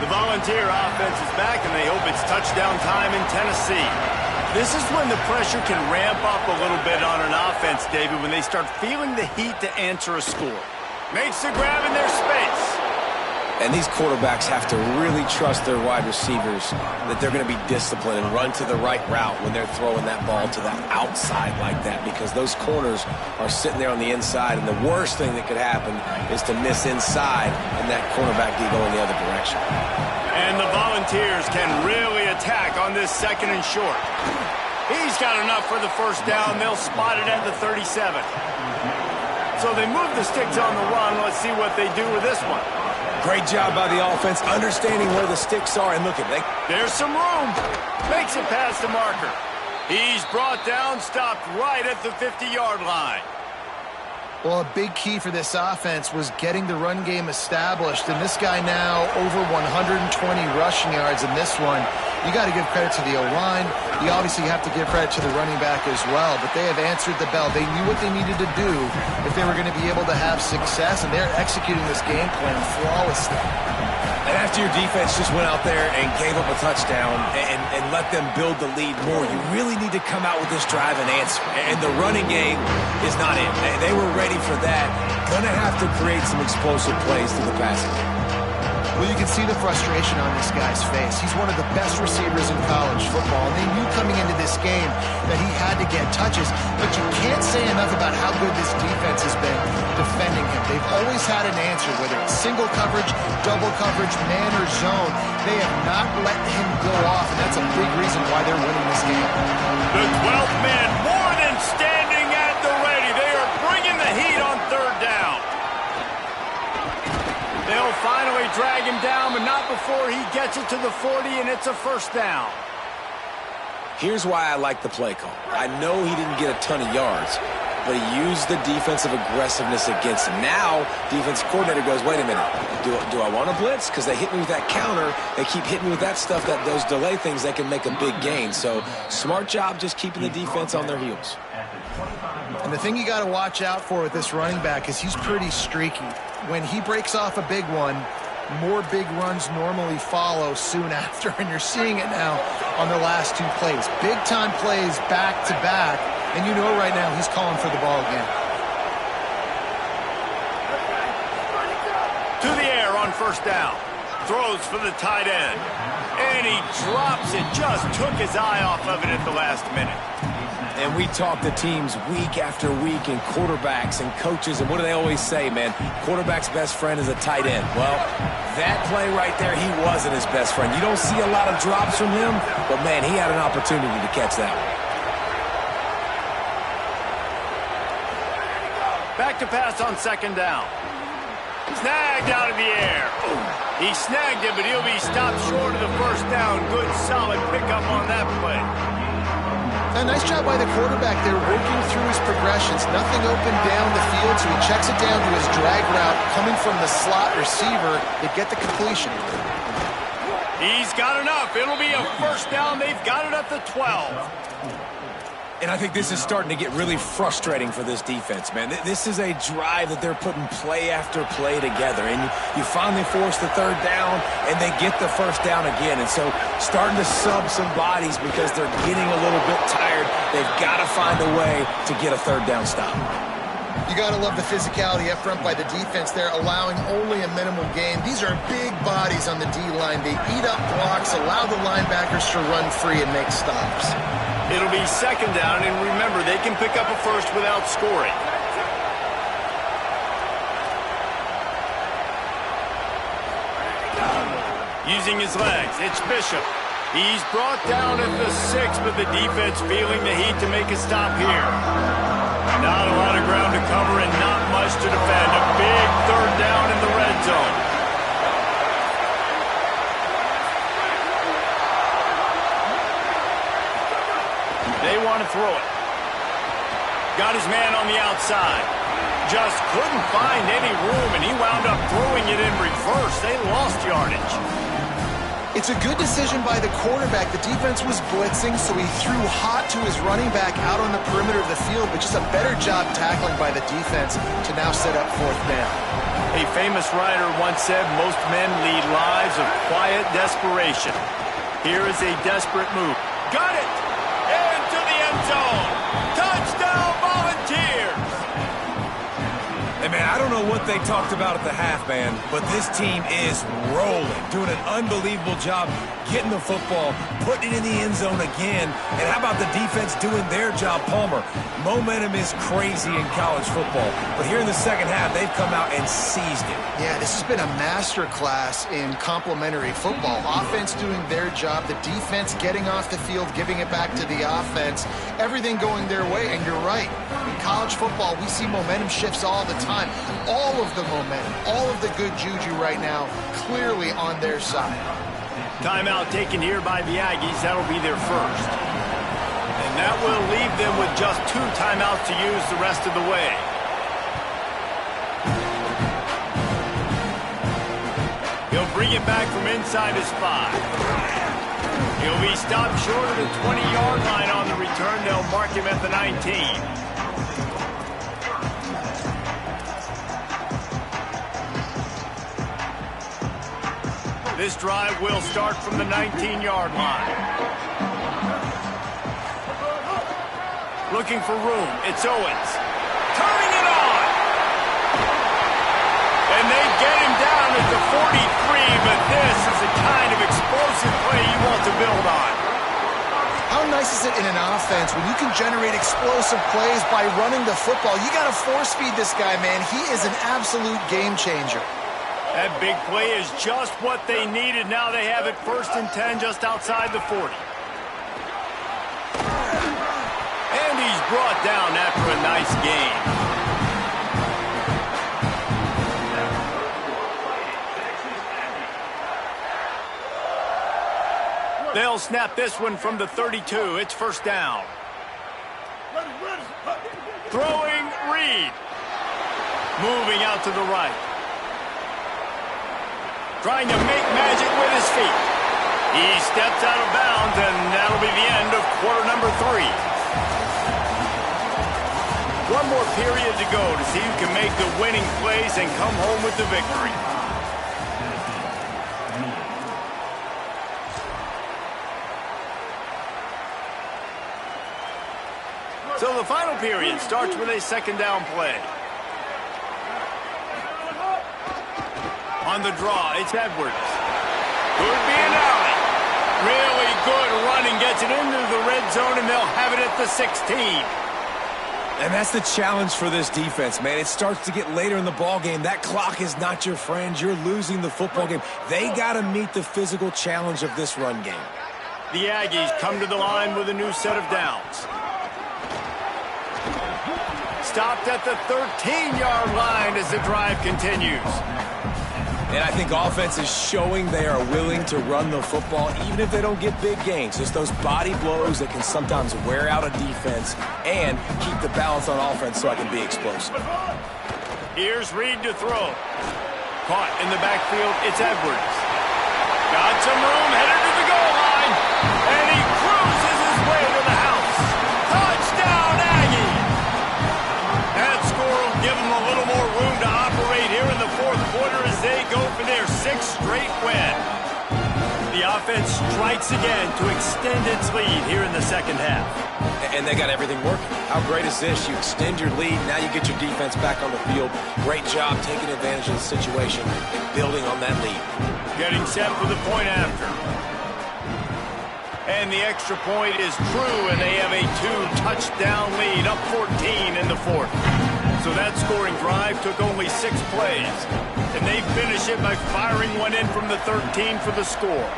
Speaker 1: The Volunteer offense is back, and they hope it's touchdown time in Tennessee. This is when the pressure can ramp up a little bit on an offense, David, when they start feeling the heat to answer a score. Makes the grab in their space.
Speaker 4: And these quarterbacks have to really trust their wide receivers that they're going to be disciplined and run to the right route when they're throwing that ball to the outside like that, because those corners are sitting there on the inside, and the worst thing that could happen is to miss inside and that cornerback be going the other direction.
Speaker 1: And the Volunteers can really attack on this second and short. He's got enough for the first down. They'll spot it at the 37. So they move the sticks on the run. Let's see what they do with this one.
Speaker 4: Great job by the offense, understanding where the sticks are. And look at that.
Speaker 1: There's some room. Makes it past the marker. He's brought down, stopped right at the 50-yard line.
Speaker 3: Well, a big key for this offense was getting the run game established. And this guy now over 120 rushing yards in this one. You got to give credit to the O-line. You obviously have to give credit to the running back as well. But they have answered the bell. They knew what they needed to do if they were going to be able to have success, and they're executing this game plan flawlessly.
Speaker 4: And after your defense just went out there and gave up a touchdown and let them build the lead more, you really need to come out with this drive and answer. And the running game is not it. They were ready for that. Gonna have to create some explosive plays through the passing game.
Speaker 3: Well, you can see the frustration on this guy's face. He's one of the best receivers in college football, and they knew coming into this game that he had to get touches, but you can't say enough about how good this defense has been defending him. They've always had an answer, whether it's single coverage, double coverage, man or zone. They have not let him go off, and that's a big reason why they're winning this game.
Speaker 1: The 12th man more than standing at the ready. They are bringing the heat on third down. They'll finally drag him down, but not before he gets it to the 40, and it's a first down.
Speaker 4: Here's why I like the play call. I know he didn't get a ton of yards, but he used the defensive aggressiveness against him. Now, defense coordinator goes, wait a minute, do I want to blitz? Because they hit me with that counter. They keep hitting me with that stuff, those delay things that can make a big gain. So, smart job just keeping the defense on their heels.
Speaker 3: And the thing you got to watch out for with this running back is he's pretty streaky. When he breaks off a big one, more big runs normally follow soon after, and you're seeing it now on the last two plays. Big-time plays back-to-back, and you know right now he's calling for the ball again.
Speaker 1: To the air on first down. Throws for the tight end. And he drops it. Just took his eye off of it at the last minute.
Speaker 4: And we talk to teams week after week and quarterbacks and coaches, and what do they always say, man? Quarterback's best friend is a tight end. Well, that play right there, he wasn't his best friend. You don't see a lot of drops from him, but, man, he had an opportunity to catch that one.
Speaker 1: Back to pass on second down. Snagged out of the air. He snagged it, but he'll be stopped short of the first down. Good, solid pickup on that play.
Speaker 3: A nice job by the quarterback there, working through his progressions. Nothing open down the field, so he checks it down to his drag route, coming from the slot receiver to get the completion.
Speaker 1: He's got enough. It'll be a first down. They've got it at the 12.
Speaker 4: And I think this is starting to get really frustrating for this defense, man. This is a drive that they're putting play after play together. And you finally force the third down, and they get the first down again. And so starting to sub some bodies because they're getting a little bit tired. They've got to find a way to get a third down stop.
Speaker 3: You got to love the physicality up front by the defense there, allowing only a minimal gain. These are big bodies on the D-line. They eat up blocks, allow the linebackers to run free and make stops.
Speaker 1: It'll be second down, and remember, they can pick up a first without scoring. Using his legs, it's Bishop. He's brought down at the 6, but the defense feeling the heat to make a stop here. Not a lot of ground to cover and not much to defend. A big third down in the red zone. They want to throw it. Got his man on the outside. Just couldn't find any room, and he wound up throwing it in reverse. They lost yardage.
Speaker 3: It's a good decision by the quarterback. The defense was blitzing, so he threw hot to his running back out on the perimeter of the field, but just a better job tackling by the defense to now set up fourth down.
Speaker 1: A famous writer once said, most men lead lives of quiet desperation. Here is a desperate move. Got it! Into the end zone. Touchdown, Volunteers!
Speaker 4: Hey, man, I don't know what they talked about at the half, man, but this team is rolling, doing an unbelievable job getting the football, putting it in the end zone again. And how about the defense doing their job, Palmer? Momentum is crazy in college football, but here in the second half, they've come out and seized it.
Speaker 3: Yeah, this has been a masterclass in complementary football. Offense doing their job, the defense getting off the field, giving it back to the offense, everything going their way. And you're right, in college football, we see momentum shifts all the time. All of the momentum, all of the good juju right now, clearly on their side.
Speaker 1: Timeout taken here by the Aggies. That'll be their first. And that will leave them with just 2 timeouts to use the rest of the way. He'll bring it back from inside his 5. He'll be stopped short of the 20-yard line on the return. They'll mark him at the 19. This drive will start from the 19-yard line. Looking for room. It's Owens. Turning it on. And they get him down at the 43, but this is the kind of explosive play you want to build on.
Speaker 3: How nice is it in an offense when you can generate explosive plays by running the football? You got to force feed this guy, man. He is an absolute game changer.
Speaker 1: That big play is just what they needed. Now they have it 1st and 10 just outside the 40. And he's brought down after a nice gain. They'll snap this one from the 32. It's first down. Throwing Reed. Moving out to the right. Trying to make magic with his feet. He steps out of bounds, and that'll be the end of quarter number 3. One more period to go to see who can make the winning plays and come home with the victory. So the final period starts with a second down play. On the draw, it's Edwards. Could be an alley. Really good running, gets it into the red zone, and they'll have it at the 16.
Speaker 4: And that's the challenge for this defense, man. It starts to get later in the ball game. That clock is not your friend. You're losing the football game. They got to meet the physical challenge of this run game.
Speaker 1: The Aggies come to the line with a new set of downs. Stopped at the 13-yard line as the drive continues.
Speaker 4: And I think offense is showing they are willing to run the football, even if they don't get big gains. Just those body blows that can sometimes wear out a defense and keep the balance on offense so I can be explosive.
Speaker 1: Here's Reed to throw. Caught in the backfield, it's Edwards. Got some room, headed to the goal line. And he cruises his way to the house. Touchdown, Aggie! That score will give them a little more room to operate here in the fourth quarter as they go for their 6th straight win. The offense strikes again to extend its lead here in the second half.
Speaker 4: And they got everything working. How great is this? You extend your lead, now you get your defense back on the field. Great job taking advantage of the situation and building on that lead.
Speaker 1: Getting set for the point after. And the extra point is true, and they have a 2-touchdown lead, up 14 in the fourth. So that scoring drive took only 6 plays. And they finish it by firing one in from the 13 for the score.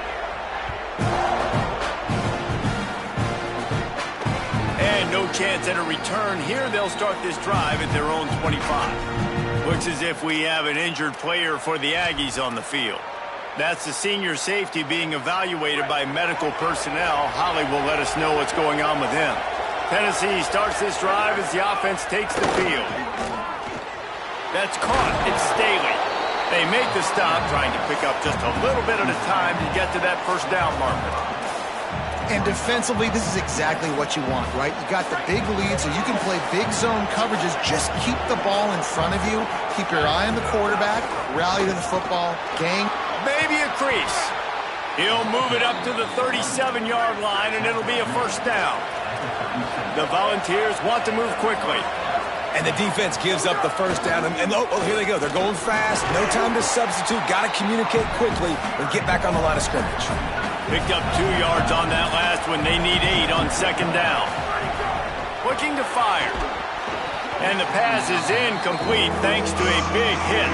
Speaker 1: And no chance at a return here. They'll start this drive at their own 25. Looks as if we have an injured player for the Aggies on the field. That's the senior safety being evaluated by medical personnel. Holly will let us know what's going on with him. Tennessee starts this drive as the offense takes the field. That's caught. It's Staley. They make the stop, trying to pick up just a little bit at a time to get to that first down marker.
Speaker 3: And defensively, this is exactly what you want, right? You got the big lead, so you can play big zone coverages. Just keep the ball in front of you. Keep your eye on the quarterback. Rally to the football. Gang.
Speaker 1: Maybe a crease. He'll move it up to the 37-yard line, and it'll be a first down. The Volunteers want to move quickly.
Speaker 4: And the defense gives up the first down. And oh, here they go. They're going fast. No time to substitute. Got to communicate quickly and get back on the line of scrimmage.
Speaker 1: Picked up 2 yards on that last one. They need 8 on second down. Looking to fire. And the pass is incomplete thanks to a big hit.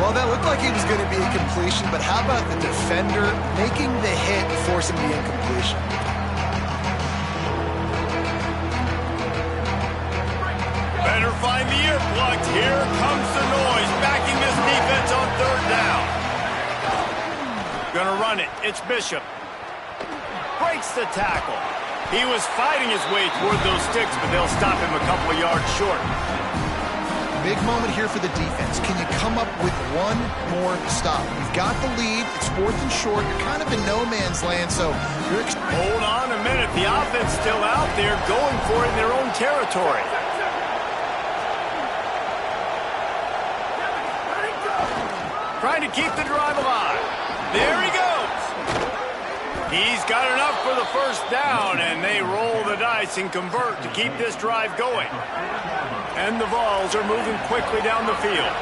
Speaker 3: Well, that looked like it was going to be a completion, but how about the defender making the hit and forcing the incompletion?
Speaker 1: Better find the earplugs. Here comes the noise, backing this defense on third down. Gonna run it. It's Bishop. Breaks the tackle. He was fighting his way toward those sticks, but they'll stop him a couple of yards short.
Speaker 3: Big moment here for the defense. Can you come up with one more stop? You've got the lead. It's 4th and short. You're kind of in no man's land, so you're...
Speaker 1: Hold on a minute. The offense still out there going for it in their own territory. Trying to keep the drive alive. There he goes. He's got enough for the first down, and they roll the dice and convert to keep this drive going. And the Vols are moving quickly down the field.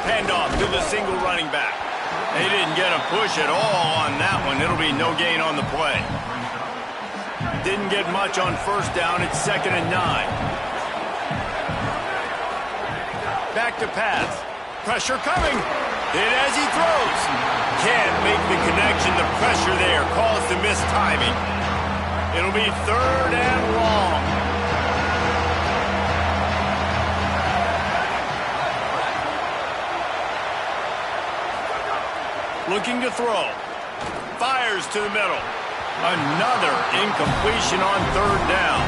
Speaker 1: Handoff to the single running back. They didn't get a push at all on that one. It'll be no gain on the play. Didn't get much on first down. It's 2nd and 9. Back to pass. Pressure coming. Hit as he throws. Can't make the connection. The pressure there caused the missed timing. It'll be 3rd and long. Looking to throw. Fires to the middle. Another incompletion on third down.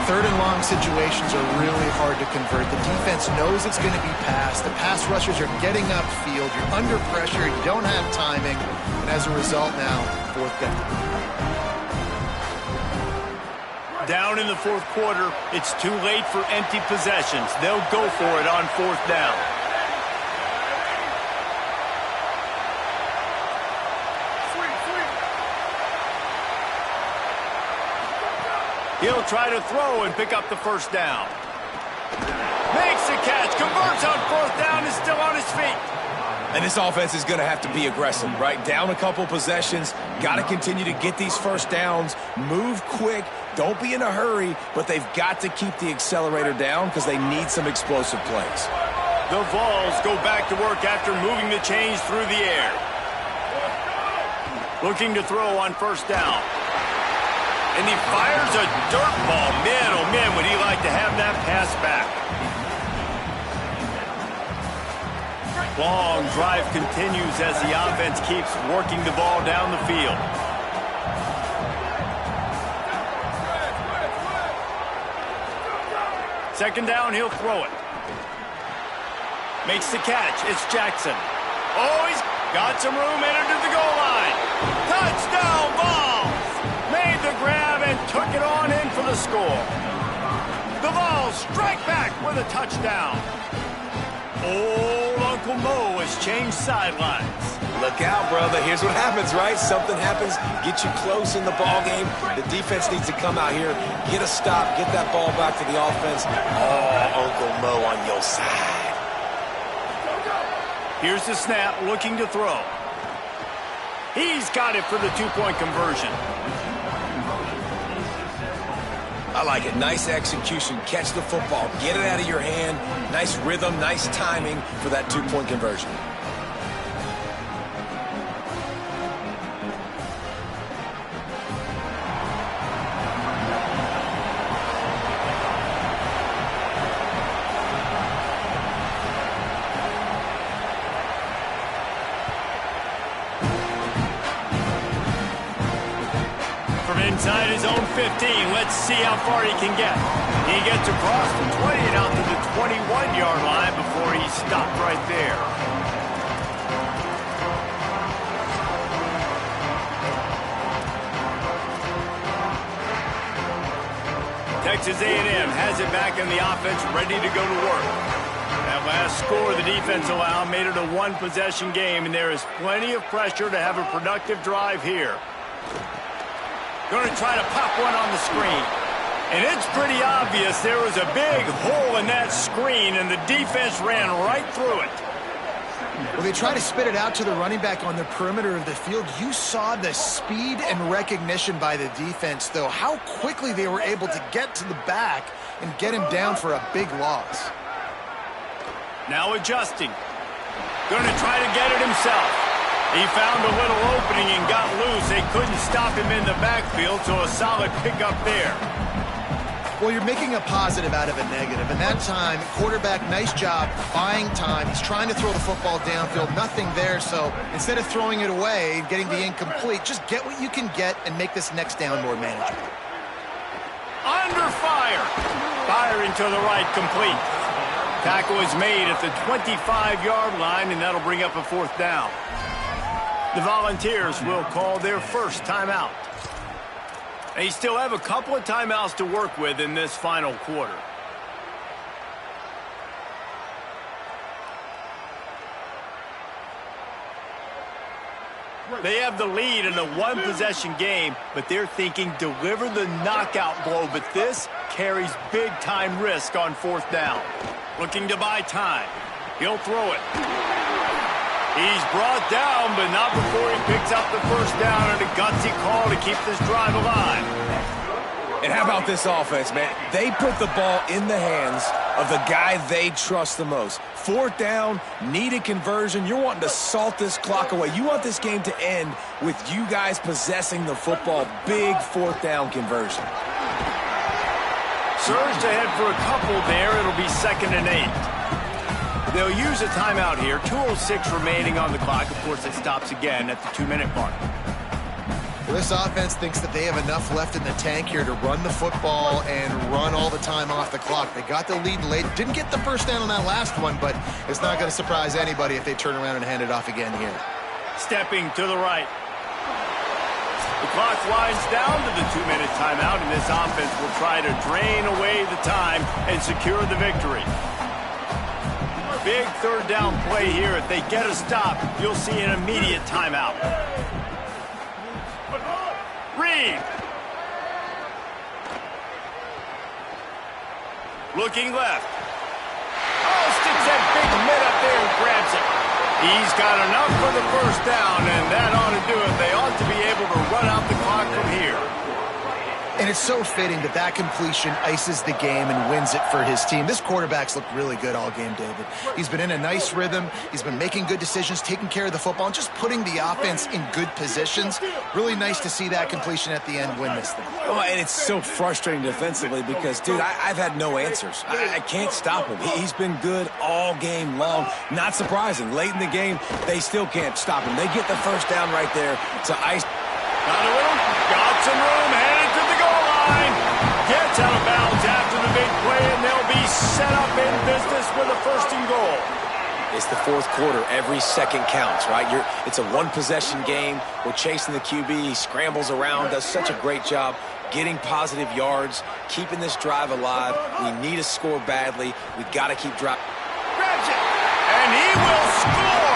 Speaker 3: Third and long situations are really hard to convert. The defense knows it's going to be passed. The pass rushers are getting upfield. You're under pressure. You don't have timing. And as a result now, fourth down.
Speaker 1: Down in the fourth quarter, it's too late for empty possessions. They'll go for it on fourth down. He'll try to throw and pick up the first down. Makes the catch, converts on fourth down, is still on his feet.
Speaker 4: And this offense is going to have to be aggressive, right? Down a couple possessions, got to continue to get these first downs, move quick, don't be in a hurry, but they've got to keep the accelerator down because they need some explosive plays.
Speaker 1: The Vols go back to work after moving the chains through the air. Looking to throw on first down. And he fires a dirt ball. Man, oh man, would he like to have that pass back. Long drive continues as the offense keeps working the ball down the field. Second down, he'll throw it. Makes the catch. It's Jackson. Oh, he's got some room headed to the goal line. Touchdown, Vols! Made the grab and took it on in for the score. The Vols strike back with a touchdown. Old Uncle Mo has changed sidelines.
Speaker 4: Look out, brother. Here's what happens, right? Something happens, get you close in the ball game. The defense needs to come out here, get a stop, get that ball back to the offense. Oh, Uncle Mo on your side.
Speaker 1: Here's the snap, looking to throw. He's got it for the two-point conversion.
Speaker 4: I like it. Nice execution. Catch the football. Get it out of your hand. Nice rhythm, nice timing for that two-point conversion.
Speaker 1: Inside his own 15. Let's see how far he can get. He gets across the 20 and out to the 21-yard line before he stopped right there. Texas A&M has it back in the offense, ready to go to work. That last score the defense allowed made it a one-possession game, and there is plenty of pressure to have a productive drive here. Going to try to pop one on the screen. And it's pretty obvious there was a big hole in that screen, and the defense ran right through it.
Speaker 3: Well, they try to spit it out to the running back on the perimeter of the field. You saw the speed and recognition by the defense, though, how quickly they were able to get to the back and get him down for a big loss.
Speaker 1: Now adjusting. Going to try to get it himself. He found a little opening and got loose. They couldn't stop him in the backfield, so a solid pickup there.
Speaker 3: Well, you're making a positive out of a negative. And that time, quarterback, nice job, buying time. He's trying to throw the football downfield. Nothing there, so instead of throwing it away and getting the incomplete, just get what you can get and make this next down more manageable.
Speaker 1: Under fire. Firing to the right, complete. Tackle is made at the 25-yard line, and that'll bring up a fourth down. The Volunteers will call their first timeout. They still have a couple of timeouts to work with in this final quarter. They have the lead in a one-possession game, but they're thinking deliver the knockout blow, but this carries big-time risk on fourth down. Looking to buy time. He'll throw it. He's brought down, but not before he picks up the first down and a gutsy call to keep this drive alive.
Speaker 4: And how about this offense, man? They put the ball in the hands of the guy they trust the most. Fourth down, needed conversion. You're wanting to salt this clock away. You want this game to end with you guys possessing the football. Big fourth down conversion.
Speaker 1: Surged ahead for a couple there. It'll be 2nd and 8. They'll use a timeout here. 2:06 remaining on the clock. Of course, it stops again at the 2-minute mark.
Speaker 3: Well, this offense thinks that they have enough left in the tank here to run the football and run all the time off the clock. They got the lead late. Didn't get the first down on that last one, but it's not going to surprise anybody if they turn around and hand it off again here.
Speaker 1: Stepping to the right. The clock winds down to the 2-minute timeout, and this offense will try to drain away the time and secure the victory. Big third down play here. If they get a stop, you'll see an immediate timeout. Reed. Looking left. Oh, sticks that big mid up there and grabs it. He's got enough for the first down, and that ought to do it. They ought to be able to run out the clock from here.
Speaker 3: And it's so fitting that that completion ices the game and wins it for his team. This quarterback's looked really good all game, David. He's been in a nice rhythm. He's been making good decisions, taking care of the football, and just putting the offense in good positions. Really nice to see that completion at the end win this thing.
Speaker 4: Oh, and it's so frustrating defensively because, dude, I've had no answers. I can't stop him. He's been good all game long. Not surprising. Late in the game, they still can't stop him. They get the first down right there to ice.
Speaker 1: Got some room, headed to the goal line. Gets out of bounds after the big play, and they'll be set up in business with a first and goal.
Speaker 4: It's the fourth quarter. Every second counts, right? It's a one-possession game. We're chasing the QB. He scrambles around, does such a great job getting positive yards, keeping this drive alive. We need a score badly. We got to keep driving.
Speaker 1: Grabs it, and he will score.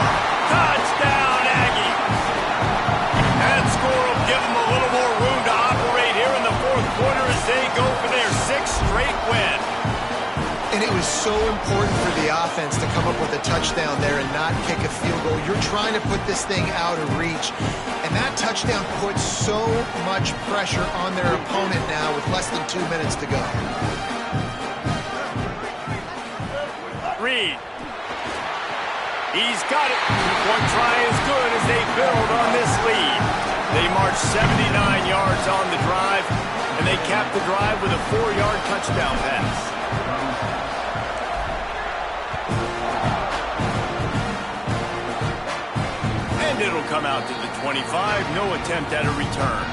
Speaker 1: Touchdown, Aggie. That score will give them a little more room to operate here in the fourth quarter as they go for their sixth straight win.
Speaker 3: And it was so important for the offense to come up with a touchdown there and not kick a field goal. You're trying to put this thing out of reach. And that touchdown puts so much pressure on their opponent now with less than 2 minutes to go.
Speaker 1: Reed. He's got it. Two-point try is good as they build on this lead. They march 79 yards on the drive, and they cap the drive with a 4-yard touchdown pass. And it'll come out to the 25. No attempt at a return.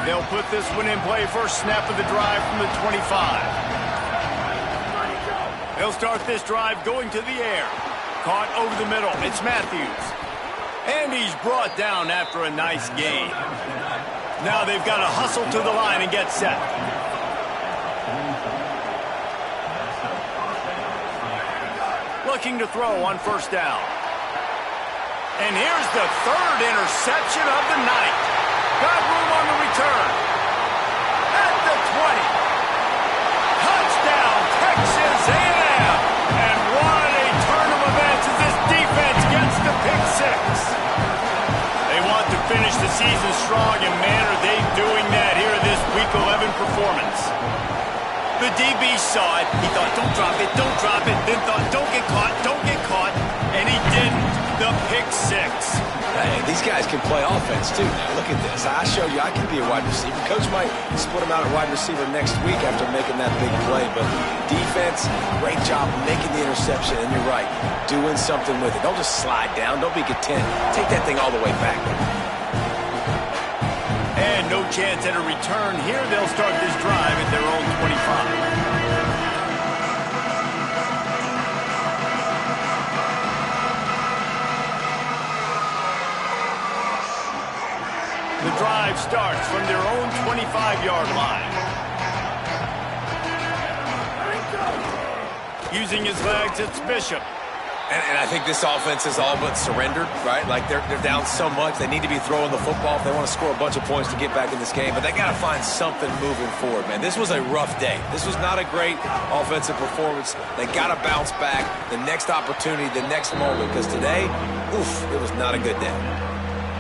Speaker 1: They'll put this one in play. First snap of the drive from the 25. They'll start this drive going to the air. Caught over the middle. It's Matthews. And he's brought down after a nice gain. Now they've got to hustle to the line and get set. Looking to throw on first down. And here's the third interception of the night. Got room on the return. At the 20. Touchdown, Texas A&M. And what a turn of events as this defense gets the pick six. They want to finish the season strong, and man, are they doing that here in this Week 11 performance. The DB saw it. He thought, don't drop it, then thought, don't get caught, and he didn't. The pick six.
Speaker 4: Hey, these guys can play offense, too. Now, look at this. I showed you I can be a wide receiver. Coach might split him out at wide receiver next week after making that big play. But defense, great job making the interception. And you're right, doing something with it. Don't just slide down. Don't be content. Take that thing all the way back.
Speaker 1: And no chance at a return here. They'll start this drive at their own 25. The drive starts from their own 25-yard line. Using his legs, it's Bishop.
Speaker 4: And I think this offense is all but surrendered, right? Like they're down so much. They need to be throwing the football if they want to score a bunch of points to get back in this game. But they got to find something moving forward, man. This was a rough day. This was not a great offensive performance. They got to bounce back. The next opportunity, the next moment. Because today, oof, it was not a good day.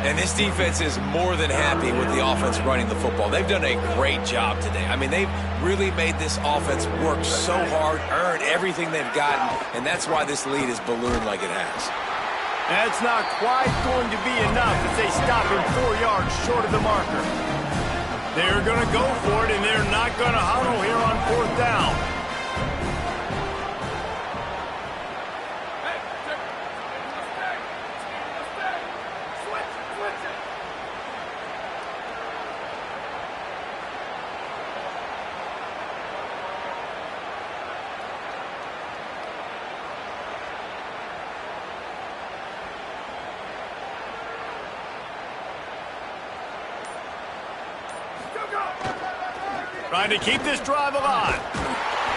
Speaker 4: And this defense is more than happy with the offense running the football. They've done a great job today. I mean, they've really made this offense work so hard, earn everything they've gotten, and that's why this lead is ballooned like it has.
Speaker 1: That's not quite going to be enough as they stop him 4 yards short of the marker. They're going to go for it, and they're not going to huddle here on 4th down. Trying to keep this drive alive.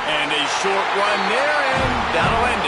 Speaker 1: And a short run there, and that'll end